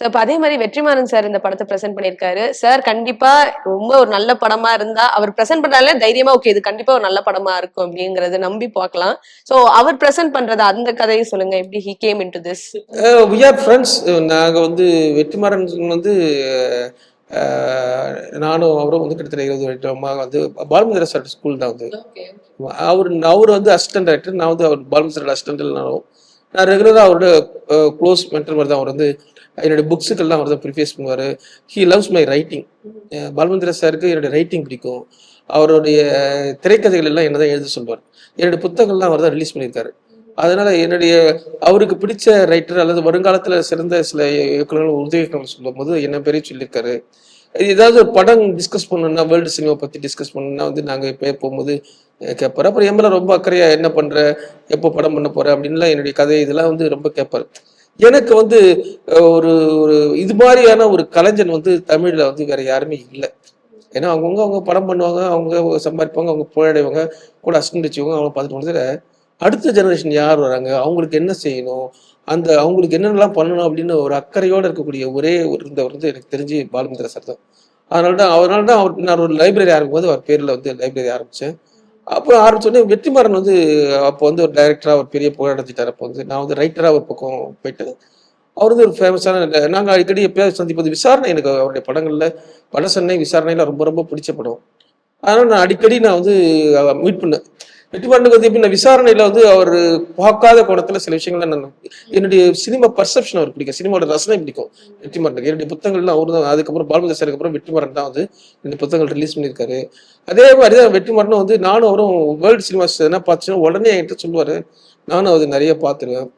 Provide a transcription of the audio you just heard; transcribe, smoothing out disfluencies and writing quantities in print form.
So அப்ப அதே மாதிரி வெற்றிமாறன் சார் இந்த படத்தை பிரசன்ட் பண்ணியிருக்காரு. சார் கண்டிப்பா ரொம்ப ஒரு நல்ல படமா இருந்தா அவர் பிரசன்ட் பண்றாலே தைரியமா ஓகே இது கண்டிப்பா ஒரு நல்ல படமா இருக்கும் அப்படிங்கறத நம்பி பார்க்கலாம். சோ அவர் பிரசன்ட் பண்றது அந்த கதையை சொல்லுங்க. எப்படி he came into this? we are friends. நாங்க வந்து வெற்றிமாறன் வந்து நானும் அவரும் வந்து கிட்டத்தட்ட 20 வருடமாக வந்து பாலுமந்திர சார் ஸ்கூல் தான் வந்து அவர் வந்து அசிஸ்டன்ட் டைரக்டர், நான் வந்து அவர் பாலுமந்திர அசிஸ்டன்ட். நான் ரெகுலராக அவரோட க்ளோஸ் மென்டர் மாதிரி தான். அவர் வந்து என்னுடைய புக்ஸுக்கெல்லாம் அவர் தான் ப்ரிஃபேஸ் பண்ணுவார். He loves my writing. Balumahendra சாருக்கு என்னுடைய ரைட்டிங் பிடிக்கும். அவருடைய திரைக்கதைகள் எல்லாம் என்ன தான் எழுத சொல்வார். என்னுடைய புத்தகங்கள்லாம் அவர் தான் ரிலீஸ் பண்ணியிருக்காரு. அதனால என்னுடைய அவருக்கு பிடிச்ச ரைட்டர் அல்லது வருங்காலத்தில் சிறந்த சில இயக்குநர்கள் உதவிகள் சொல்லும் போது என்ன பேரையும் சொல்லியிருக்காரு. ஏதாவது ஒரு படம் டிஸ்கஸ் பண்ணணும்னா, வேர்ல்டு சினிமா பற்றி டிஸ்கஸ் பண்ணணும்னா வந்து நாங்கள் இப்போ போகும்போது கேட்பார். அப்புறம் என் மேலே ரொம்ப அக்கறையா என்ன பண்ணுற, எப்போ படம் பண்ண போகிற அப்படின்லாம் என்னுடைய கதை இதெல்லாம் வந்து ரொம்ப கேட்பார். எனக்கு வந்து ஒரு ஒரு இது மாதிரியான ஒரு கலைஞன் வந்து தமிழில் வந்து வேற யாருமே இல்லை. ஏன்னா அவங்க படம் பண்ணுவாங்க, அவங்க சம்பாதிப்பாங்க, அவங்க போராடுவாங்க, கூட அசிஸ்டன்ட் வச்சுக்கோங்க, அவங்க பார்த்துட்டு போனதுல அடுத்த ஜெனரேஷன் யார் வராங்க, அவங்களுக்கு என்ன செய்யணும், அந்த அவங்களுக்கு என்னென்னலாம் பண்ணணும் அப்படின்னு ஒரு அக்கறையோடு இருக்கக்கூடிய ஒரே ஒரு இருந்தவர் வந்து எனக்கு தெரிஞ்சு பாலுமந்திர சார் தான். அதனால தான் அவர் நான் ஒரு லைப்ரரி ஆரம்பிக்கும் போது அவர் பேரில் வந்து லைப்ரரி ஆரம்பித்தேன். அப்போ ஆரம்பிச்சோடனே வெற்றிமாறன் வந்து அப்போ வந்து ஒரு டைரக்டராக ஒரு பெரிய புகழ் அடைஞ்சிட்டார். அப்போ வந்து நான் வந்து ரைட்டராக ஒரு பக்கம் போயிட்டு அவர் வந்து ஒரு ஃபேமஸான நாங்கள் அடிக்கடி எப்பயாவது சந்திப்பது விசாரணை. எனக்கு அவருடைய படங்களில் வடசென்னை விசாரணையில் ரொம்ப ரொம்ப பிடிச்ச படம். அதனால் நான் அடிக்கடி வந்து மீட் பண்ணேன். வெற்றிமாறனுக்கு வந்து எப்படி நான் விசாரணையில் வந்து அவர் பார்க்காத கோணத்தில் சில விஷயங்கள்லாம் நான் என்னுடைய சினிமா பர்செப்ஷன் அவர் பிடிக்கும், சினிமாவோட ரசனை பிடிக்கும் வெற்றிமாறனுக்கு. என்னுடைய புத்தகங்கள்லாம் அவர் தான். அதுக்கப்புறம் பாலுமந்திர சாருக்கு அப்புறம் வெற்றிமாறன் தான் வந்து இந்த புத்தகங்கள் ரிலீஸ் பண்ணியிருக்காரு. அதே மாதிரி தான் வெற்றிமாறனும் வந்து நானும் அவரும் வேர்ல்டு சினிமாஸ் எதனா பார்த்துச்சுன்னா உடனே என்கிட்ட சொல்லுவார். நானும் அது நிறைய பார்த்துருவேன்.